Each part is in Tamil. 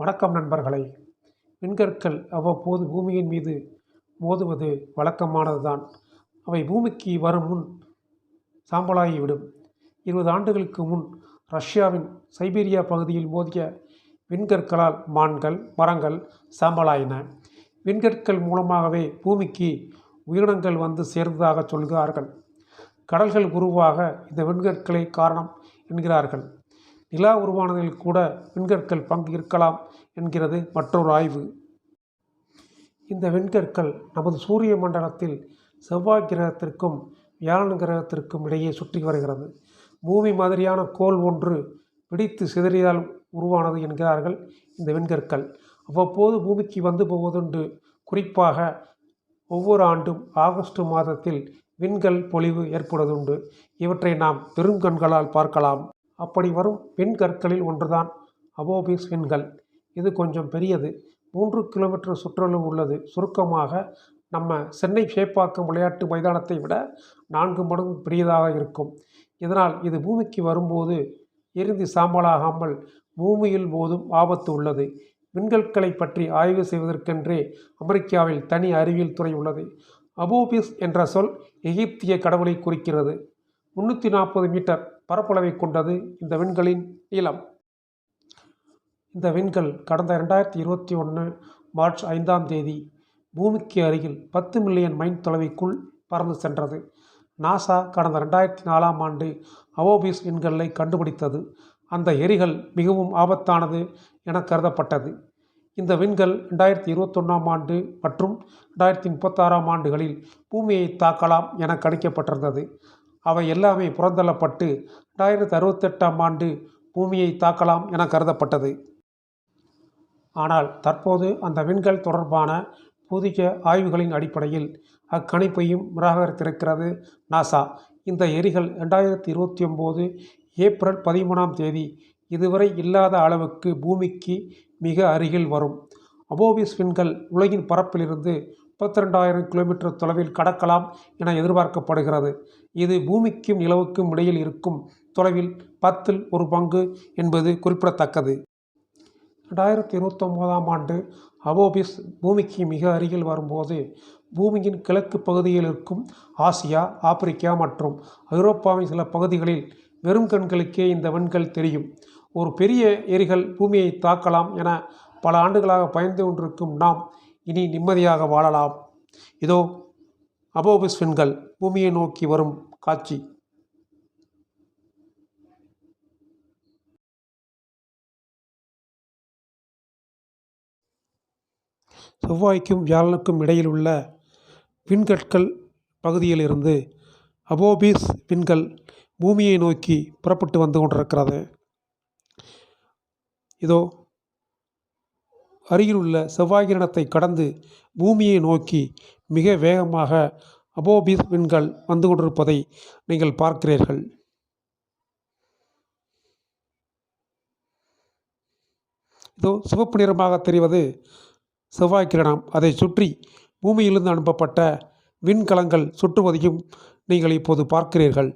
வணக்கம் நண்பர்களே. விண்கற்கள் அவ்வப்போது பூமியின் மீது மோதுவது வழக்கமானதுதான். அவை பூமிக்கு வரும் முன் சாம்பலாகிவிடும். 20 ஆண்டுகளுக்கு முன் ரஷ்யாவின் சைபீரியா பகுதியில் மோதிய விண்கற்களால் மான்கள், மரங்கள் சாம்பலாயின. விண்கற்கள் மூலமாகவே பூமிக்கு உயிரினங்கள் வந்து சேர்ந்ததாக சொல்கிறார்கள். கடல்கள் உருவாக இந்த விண்கற்களே காரணம் என்கிறார்கள். நிலா உருவானதில் கூட விண்கற்கள் பங்கு இருக்கலாம் என்கிறது மற்றொரு ஆய்வு. இந்த விண்கற்கள் நமது சூரிய மண்டலத்தில் செவ்வாய் கிரகத்திற்கும் வியாழன் கிரகத்திற்கும் இடையே சுற்றி வருகிறது. பூமி மாதிரியான கோள் ஒன்று பிடித்து சிதறியதால் உருவானது என்கிறார்கள் இந்த விண்கற்கள். அவ்வப்போது பூமிக்கு வந்து போவதுண்டு. குறிப்பாக ஒவ்வொரு ஆண்டும் ஆகஸ்ட் மாதத்தில் விண்கல் பொழிவு ஏற்படுவதுண்டு. இவற்றை நாம் பெருங்கண்களால் பார்க்கலாம். அப்படி வரும் விண்கற்களில் ஒன்றுதான் அபோபிஸ் விண்கல். இது கொஞ்சம் பெரியது. 3 கிலோமீட்டர் சுற்றளவு உள்ளது. சுருக்கமாக நம்ம சென்னை சேப்பாக்கம் விளையாட்டு மைதானத்தை விட 4 மடங்கு பெரியதாக இருக்கும். இதனால் இது பூமிக்கு வரும்போது எரிந்து சாம்பலாகாமல் பூமியில் மோதும் ஆபத்து உள்ளது. விண்கற்களை பற்றி ஆய்வு செய்வதற்கென்றே அமெரிக்காவில் தனி அறிவியல் துறை உள்ளது. அபோபிஸ் என்ற சொல் எகிப்திய கடவுளை குறிக்கிறது. 340 மீட்டர் பரப்பளவை கொண்டது இந்த விண்கலின் நீளம். இந்த விண்கல் கடந்த 2021 மார்ச் 5ஆம் தேதி பூமிக்கு அருகில் 10 மில்லியன் மைல் தொலைவுக்குள் பறந்து சென்றது. நாசா கடந்த 2004ஆம் ஆண்டு அபோபிஸ் விண்கல்லை கண்டுபிடித்தது. அந்த எரிகல் மிகவும் ஆபத்தானது என கருதப்பட்டது. இந்த விண்கல் 2021ஆம் ஆண்டு மற்றும் 2036ஆம் ஆண்டுகளில் பூமியை தாக்கலாம் என கணிக்கப்பட்டிருந்தது. அவை எல்லாமே புறந்தள்ளப்பட்டு 2068ஆம் ஆண்டு பூமியை தாக்கலாம் என கருதப்பட்டது. ஆனால் தற்போது அந்த விண்கல் தொடர்பான புதிய ஆய்வுகளின் அடிப்படையில் அக்கணிப்பையும் நிராகரித்திருக்கிறது நாசா. இந்த எரிகல் 2029 ஏப்ரல் 13ஆம் தேதி இதுவரை இல்லாத அளவுக்கு பூமிக்கு மிக அருகில் வரும். அபோபிஸ் விண்கல் உலகின் பரப்பிலிருந்து 32,000 கிலோமீட்டர் தொலைவில் கடக்கலாம் என எதிர்பார்க்கப்படுகிறது. இது பூமிக்கும் நிலவுக்கும் இடையில் இருக்கும் தொலைவில் 10ல் 1 பங்கு என்பது குறிப்பிடத்தக்கது. 2029ஆம் ஆண்டு அபோபிஸ் பூமிக்கு மிக அருகில் வரும்போது பூமியின் கிழக்கு பகுதியில் இருக்கும் ஆசியா, ஆப்பிரிக்கா மற்றும் ஐரோப்பாவின் சில பகுதிகளில் வெறும் கண்களுக்கே இந்த விண்கல் தெரியும். ஒரு பெரிய எரிகல் பூமியை தாக்கலாம் என பல ஆண்டுகளாக பயந்து கொண்டிருக்கும் நாம் இனி நிம்மதியாக வாழலாம். இதோ அபோபிஸ் விண்கல் பூமியை நோக்கி வரும் காட்சி. செவ்வாய்க்கும் வியாழனுக்கும் இடையில் உள்ள விண்கற்கள் பகுதியிலிருந்து அபோபிஸ் விண்கல் பூமியை நோக்கி புறப்பட்டு வந்து கொண்டிருக்கிறது. இதோ அருகிலுள்ள செவ்வாய் கிரகத்தை கடந்து பூமியை நோக்கி மிக வேகமாக அபோபிஸ் விண்கல் வந்து கொண்டிருப்பதை நீங்கள் பார்க்கிறீர்கள். இதோ சிவப்பு நிறமாக தெரிவது செவ்வாய் கிரகம். அதை சுற்றி பூமியிலிருந்து அனுப்பப்பட்ட விண்கலங்கள் சுற்றுவதையும் நீங்கள் இப்போது பார்க்கிறீர்கள்.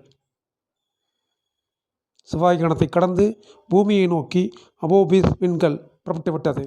செவ்வாய் கிரகத்தை கடந்து பூமியை நோக்கி அபோபிஸ் விண்கல் புறப்பட்டு விட்டது.